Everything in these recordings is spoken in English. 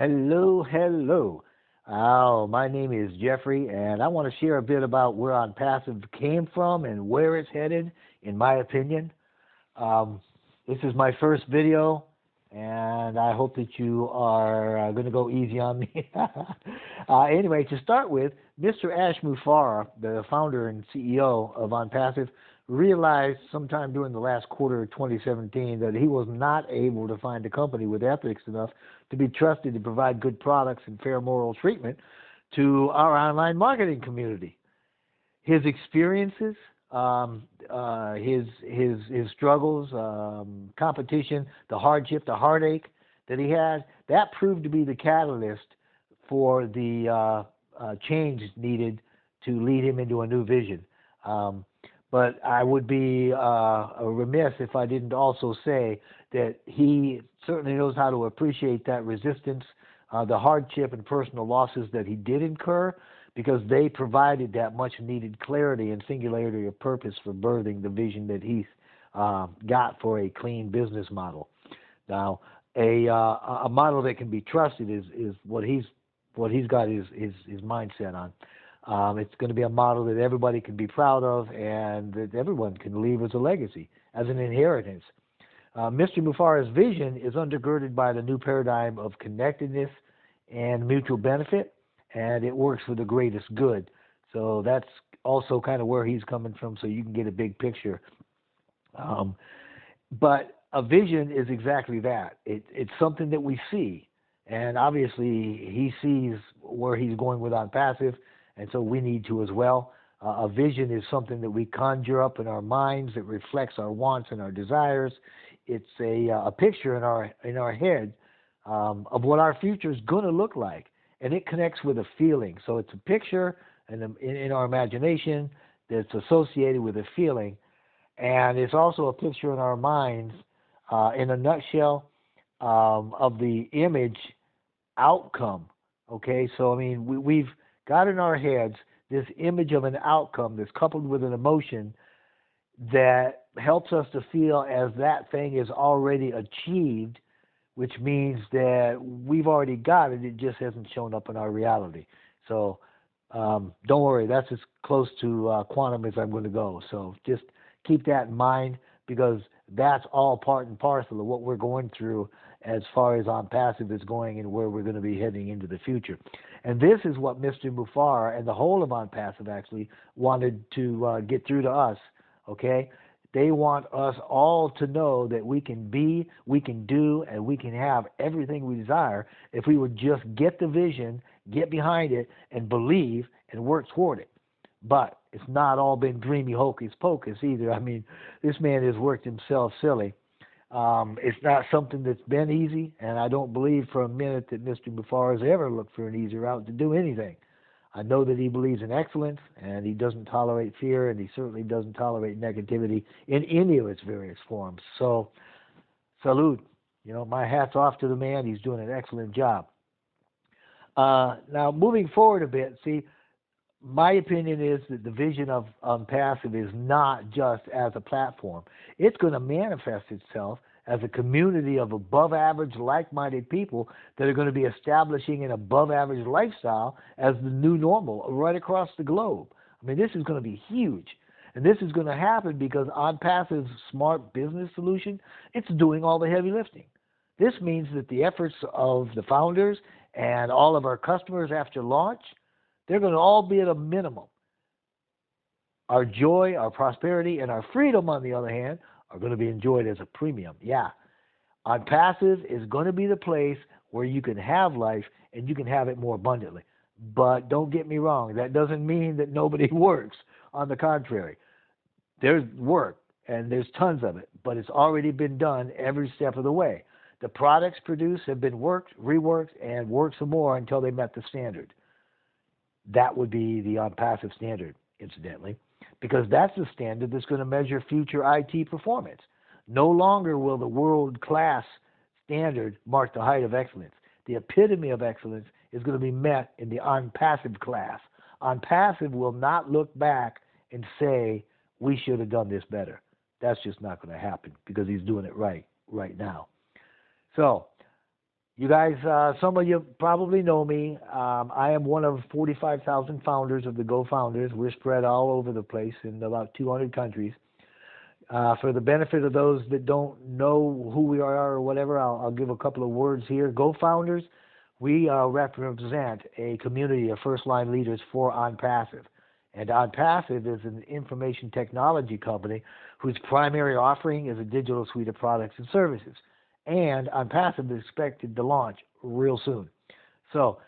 Hello, hello. My name is Jeffrey, and I want to share a bit about where OnPassive came from and where it's headed, in my opinion. This is my first video, and I hope that you are going to go easy on me. Anyway, to start with, Mr. Mufareh, the founder and CEO of OnPassive, realized sometime during the last quarter of 2017 that he was not able to find a company with ethics enough to be trusted to provide good products and fair moral treatment to our online marketing community. His experiences, his struggles, competition, the hardship, the heartache that he had, that proved to be the catalyst for the change needed to lead him into a new vision. But I would be remiss if I didn't also say that he certainly knows how to appreciate that resistance, the hardship and personal losses that he did incur, because they provided that much needed clarity and singularity of purpose for birthing the vision that he's got for a clean business model. Now, a model that can be trusted is what he's got his mindset on. It's going to be a model that everybody can be proud of and that everyone can leave as a legacy, as an inheritance. Mr. Mufareh's vision is undergirded by the new paradigm of connectedness and mutual benefit, and it works for the greatest good. So that's also kind of where he's coming from, so you can get a big picture. But a vision is exactly that. It's something that we see, and obviously he sees where he's going with OnPassive, and so we need to as well. A vision is something that we conjure up in our minds that reflects our wants and our desires. It's a picture in our head of what our future is going to look like, and it connects with a feeling. So it's a picture in our imagination that's associated with a feeling, and it's also a picture in our minds, in a nutshell, of the image outcome. Okay, so I mean we've got in our heads this image of an outcome that's coupled with an emotion that helps us to feel as that thing is already achieved, which means that we've already got it, it just hasn't shown up in our reality. So don't worry, that's as close to quantum as I'm going to go. So just keep that in mind, because that's all part and parcel of what we're going through as far as OnPassive is going and where we're going to be heading into the future. And this is what Mr. Mufareh and the whole of OnPassive actually wanted to get through to us, okay? They want us all to know that we can be, we can do, and we can have everything we desire if we would just get the vision, get behind it, and believe and work toward it. But it's not all been dreamy hocus pocus either. I mean, this man has worked himself silly. It's not something that's been easy, and I don't believe for a minute that Mr. Mufareh has ever looked for an easy route to do anything. I know that he believes in excellence, and he doesn't tolerate fear, and he certainly doesn't tolerate negativity in any of its various forms. So, salute. You know, my hat's off to the man. He's doing an excellent job. Now, moving forward a bit, see, my opinion is that the vision of OnPassive is not just as a platform. It's going to manifest itself as a community of above-average, like-minded people that are going to be establishing an above-average lifestyle as the new normal right across the globe. I mean, this is going to be huge. And this is going to happen because OnPassive's smart business solution, it's doing all the heavy lifting. This means that the efforts of the founders and all of our customers after launch, they're going to all be at a minimum. Our joy, our prosperity, and our freedom, on the other hand, are going to be enjoyed as a premium. Yeah. OnPassive is going to be the place where you can have life and you can have it more abundantly. But don't get me wrong, that doesn't mean that nobody works. On the contrary, there's work and there's tons of it, but it's already been done every step of the way. The products produced have been worked, reworked, and worked some more until they met the standard. That would be the OnPassive standard, incidentally, because that's the standard that's going to measure future IT performance. No longer will the world-class standard mark the height of excellence. The epitome of excellence is going to be met in the OnPassive class. OnPassive will not look back and say, we should have done this better. That's just not going to happen because he's doing it right now. So You guys, some of you probably know me. I am one of 45,000 founders of the Go Founders. We're spread all over the place in about 200 countries. For the benefit of those that don't know who we are or whatever, I'll give a couple of words here. Go Founders, we represent a community of first-line leaders for OnPassive. And OnPassive is an information technology company whose primary offering is a digital suite of products and services. And OnPassive is expected to launch real soon. So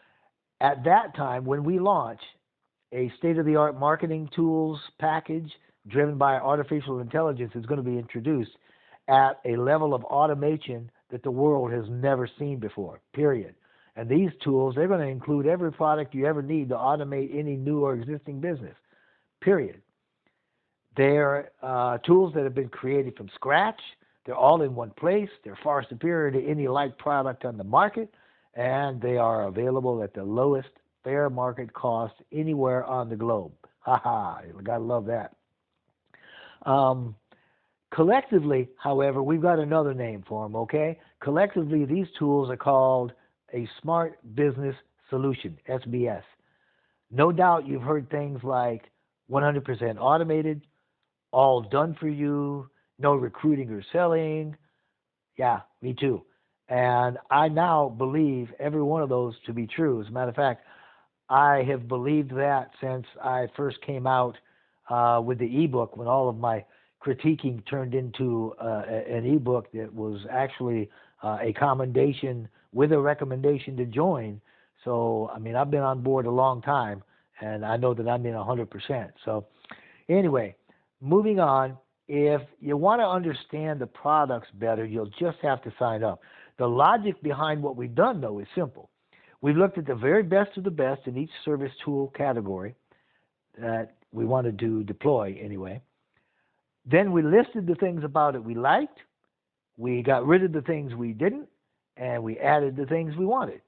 at that time, when we launch, a state-of-the-art marketing tools package driven by artificial intelligence is going to be introduced at a level of automation that the world has never seen before, period. And these tools, they're going to include every product you ever need to automate any new or existing business, period. They're tools that have been created from scratch. They're all in one place. They're far superior to any like product on the market, and they are available at the lowest fair market cost anywhere on the globe. Ha ha, you gotta love that. Collectively, however, we've got another name for them, okay? Collectively, these tools are called a Smart Business Solution, SBS. No doubt you've heard things like 100% automated, all done for you, no recruiting or selling. Yeah, me too. And I now believe every one of those to be true. As a matter of fact, I have believed that since I first came out with the ebook, when all of my critiquing turned into an ebook that was actually a commendation with a recommendation to join. So, I mean, I've been on board a long time, and I know that I'm in 100%. So, anyway, moving on. If you want to understand the products better, you'll just have to sign up. The logic behind what we've done, though, is simple. We've looked at the very best of the best in each service tool category that we wanted to deploy anyway. Then we listed the things about it we liked, we got rid of the things we didn't, and we added the things we wanted.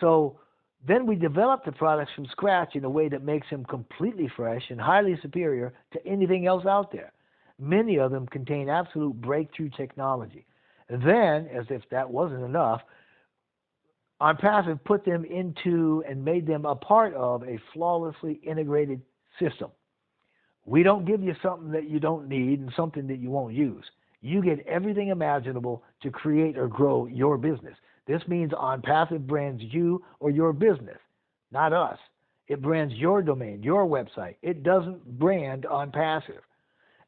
So then we developed the products from scratch in a way that makes them completely fresh and highly superior to anything else out there. Many of them contain absolute breakthrough technology. And then, as if that wasn't enough, OnPassive put them into and made them a part of a flawlessly integrated system. We don't give you something that you don't need and something that you won't use. You get everything imaginable to create or grow your business. This means OnPassive brands you or your business, not us. It brands your domain, your website. It doesn't brand OnPassive.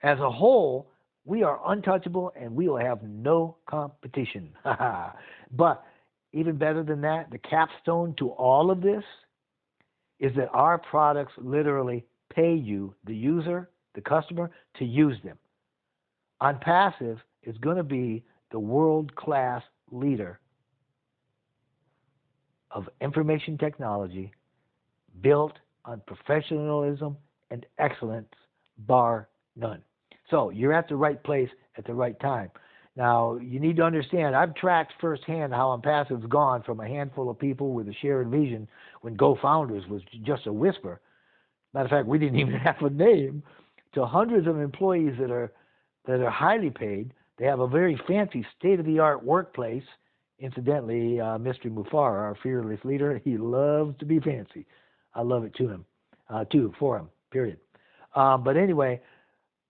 As a whole, we are untouchable and we will have no competition. But even better than that, the capstone to all of this is that our products literally pay you, the user, the customer, to use them. OnPassive is going to be the world-class leader of information technology built on professionalism and excellence, bar none. So you're at the right place at the right time. Now, you need to understand, I've tracked firsthand how OnPassive's gone from a handful of people with a shared vision when Go Founders was just a whisper. Matter of fact, we didn't even have a name, to hundreds of employees that are highly paid. They have a very fancy state-of-the-art workplace. Incidentally, Mr. Mufareh, our fearless leader, he loves to be fancy. I love it for him, period. But anyway,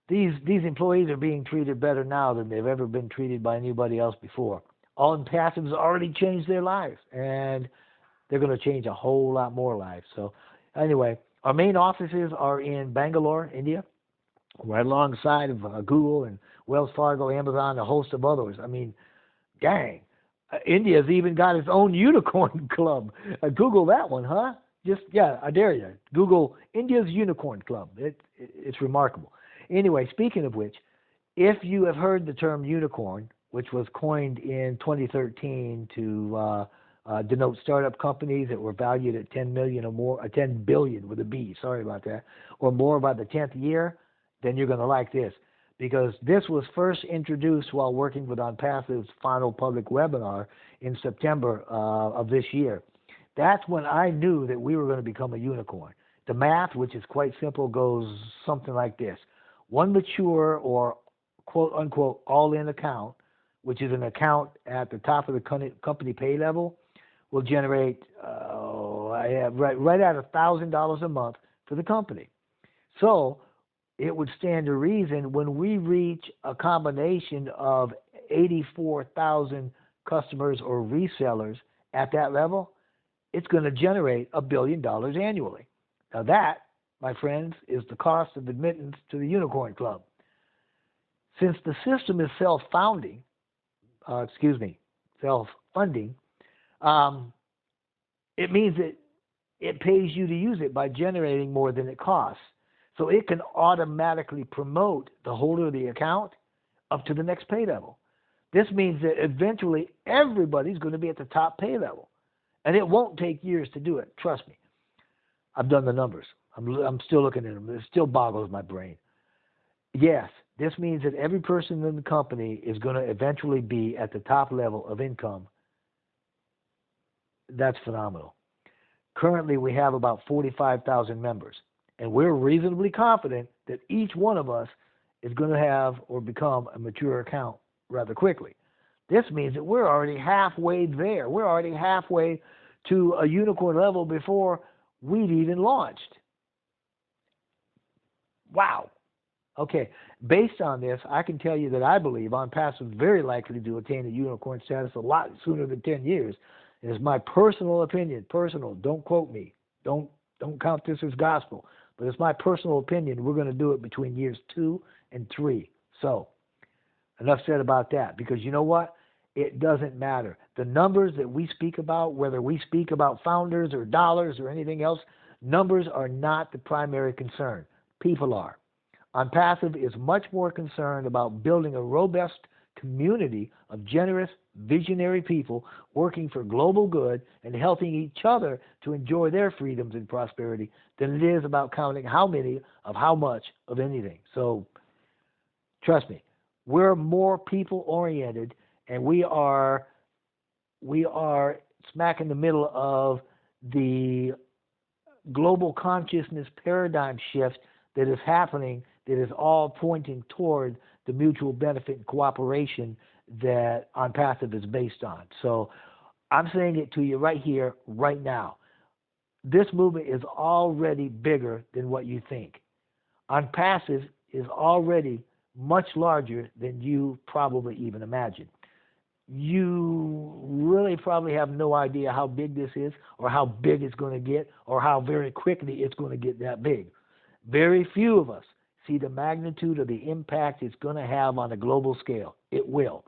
these employees are being treated better now than they've ever been treated by anybody else before. OnPassive's already changed their lives, and they're going to change a whole lot more lives. So anyway, our main offices are in Bangalore, India, right alongside of Google and Wells Fargo, Amazon, a host of others. I mean, dang. India's even got its own unicorn club. Google that one, huh? I dare you. Google India's Unicorn Club. It's remarkable. Anyway, speaking of which, if you have heard the term unicorn, which was coined in 2013 to denote startup companies that were valued at 10 million or more, 10 billion with a B, sorry about that, or more by the 10th year, then you're going to like this. Because this was first introduced while working with OnPassive's final public webinar in September of this year. That's when I knew that we were going to become a unicorn. The math, which is quite simple, goes something like this. One mature or quote-unquote all-in account, which is an account at the top of the company pay level, will generate right at $1,000 a month for the company. So it would stand to reason when we reach a combination of 84,000 customers or resellers at that level, it's going to generate $1 billion annually. Now that, my friends, is the cost of admittance to the Unicorn Club. Since the system is self-funding, it means that it pays you to use it by generating more than it costs. So it can automatically promote the holder of the account up to the next pay level. This means that eventually everybody's going to be at the top pay level. And it won't take years to do it. Trust me. I've done the numbers. I'm still looking at them. It still boggles my brain. Yes, this means that every person in the company is going to eventually be at the top level of income. That's phenomenal. Currently, we have about 45,000 members, and we're reasonably confident that each one of us is going to have or become a mature account rather quickly. This means that we're already halfway there. We're already halfway to a unicorn level before we'd even launched. Wow. Okay, based on this, I can tell you that I believe OnPassive is very likely to attain a unicorn status a lot sooner than 10 years. It is my personal opinion, don't quote me, don't count this as gospel, but it's my personal opinion. We're going to do it between years 2 and 3. So, enough said about that, because you know what? It doesn't matter. The numbers that we speak about, whether we speak about founders or dollars or anything else, numbers are not the primary concern. People are. OnPassive is much more concerned about building a robust community of generous, visionary people working for global good and helping each other to enjoy their freedoms and prosperity than it is about counting how many of how much of anything. So, trust me, we're more people-oriented, and we are smack in the middle of the global consciousness paradigm shift that is happening, that is all pointing toward the mutual benefit and cooperation that OnPassive is based on. So I'm saying it to you right here, right now. This movement is already bigger than what you think. OnPassive is already much larger than you probably even imagine. You really probably have no idea how big this is, or how big it's going to get, or how very quickly it's going to get that big. Very few of us see the magnitude of the impact it's going to have on a global scale. It will.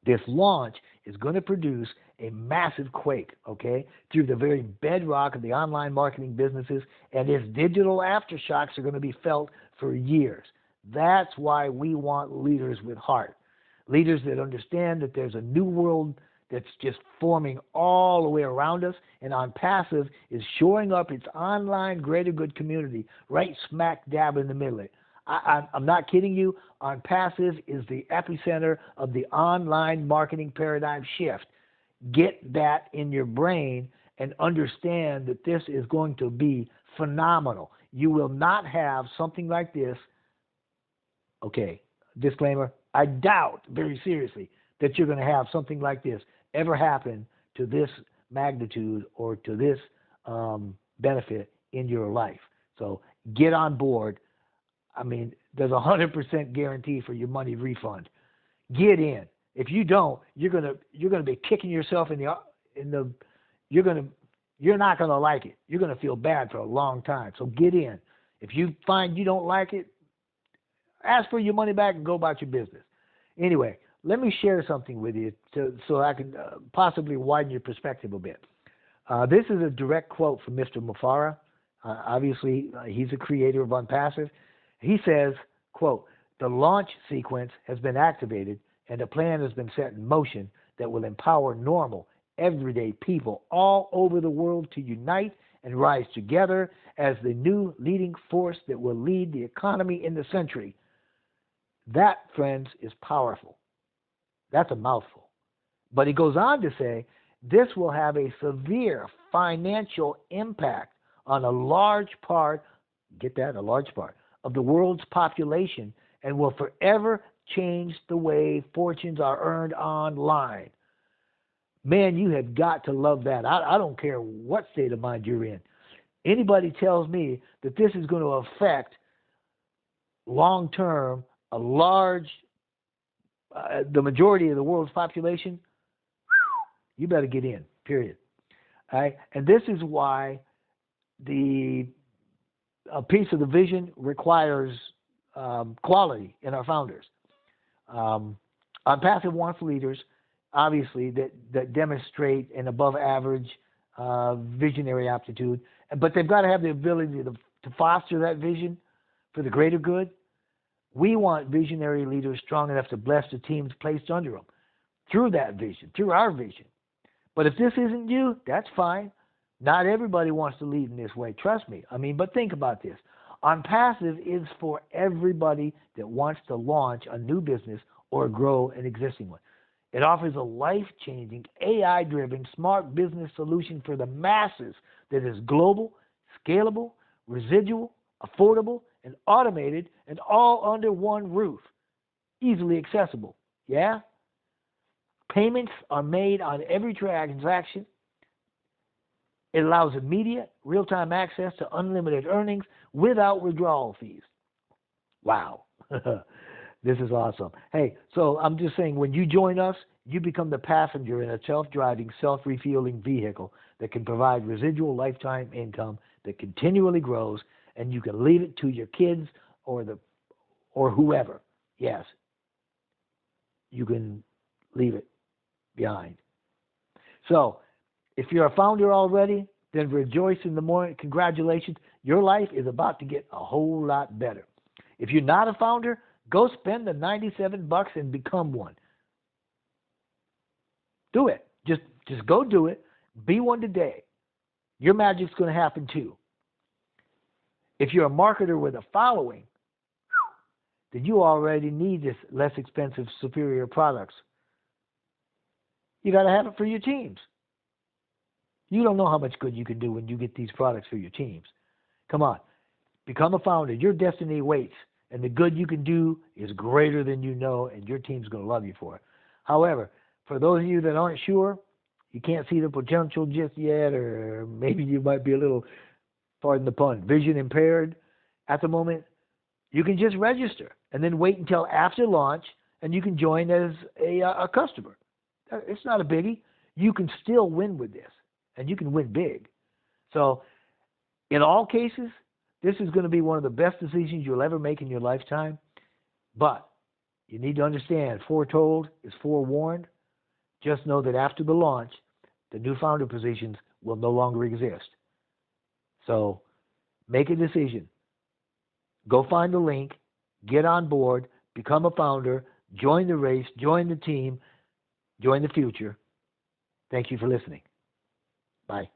This launch is going to produce a massive quake, okay, through the very bedrock of the online marketing businesses, and its digital aftershocks are going to be felt for years. That's why we want leaders with heart, leaders that understand that there's a new world that's just forming all the way around us, and OnPassive is showing up its online greater good community right smack dab in the middle of it. I'm not kidding you. OnPassive is the epicenter of the online marketing paradigm shift. Get that in your brain and understand that this is going to be phenomenal. You will not have something like this. Okay, disclaimer, I doubt very seriously that you're going to have something like this ever happen to this magnitude or to this benefit in your life. So get on board. I mean, there's 100% guarantee for your money refund. Get in. If you don't, you're gonna be kicking yourself in the you're not gonna like it. You're gonna feel bad for a long time. So get in. If you find you don't like it, ask for your money back and go about your business. Anyway, let me share something with you so I can possibly widen your perspective a bit. This is a direct quote from Mr. Mufareh. Obviously, he's the creator of OnPassive. He says, quote, "The launch sequence has been activated and a plan has been set in motion that will empower normal, everyday people all over the world to unite and rise together as the new leading force that will lead the economy in the century." That, friends, is powerful. That's a mouthful. But he goes on to say, this will have a severe financial impact on a large part, get that, a large part, of the world's population, and will forever change the way fortunes are earned online. Man, you have got to love that. I don't care what state of mind you're in. Anybody tells me that this is going to affect long term a large, the majority of the world's population, you better get in, period. All right? And this is why a piece of the vision requires quality in our founders. Unpassive wants leaders, obviously, that demonstrate an above average visionary aptitude, but they've got to have the ability to foster that vision for the greater good. We want visionary leaders strong enough to bless the teams placed under them through that vision, through our vision. But if this isn't you, that's fine. Not everybody wants to lead in this way. Trust me. But think about this. Unpassive is for everybody that wants to launch a new business or grow an existing one. It offers a life-changing, AI-driven, smart business solution for the masses that is global, scalable, residual, affordable, and automated, and all under one roof. Easily accessible. Yeah? Payments are made on every transaction. It allows immediate, real-time access to unlimited earnings without withdrawal fees. Wow. This is awesome. Hey, so I'm just saying, when you join us, you become the passenger in a self-driving, self-refueling vehicle that can provide residual lifetime income that continually grows, and you can leave it to your kids or whoever. Yes, you can leave it behind. So, if you're a founder already, then rejoice in the morning. Congratulations. Your life is about to get a whole lot better. If you're not a founder, go spend the $97 and become one. Do it. Just go do it. Be one today. Your magic's going to happen too. If you're a marketer with a following, then you already need this less expensive, superior products. You got to have it for your teams. You don't know how much good you can do when you get these products for your teams. Come on. Become a founder. Your destiny waits, and the good you can do is greater than you know, and your team's going to love you for it. However, for those of you that aren't sure, you can't see the potential just yet, or maybe you might be a little, pardon the pun, vision impaired at the moment, you can just register and then wait until after launch, and you can join as a customer. It's not a biggie. You can still win with this, and you can win big. So in all cases, this is going to be one of the best decisions you'll ever make in your lifetime. But you need to understand, foretold is forewarned. Just know that after the launch, the new founder positions will no longer exist. So make a decision. Go find the link, get on board, become a founder, join the race, join the team, join the future. Thank you for listening. Bye.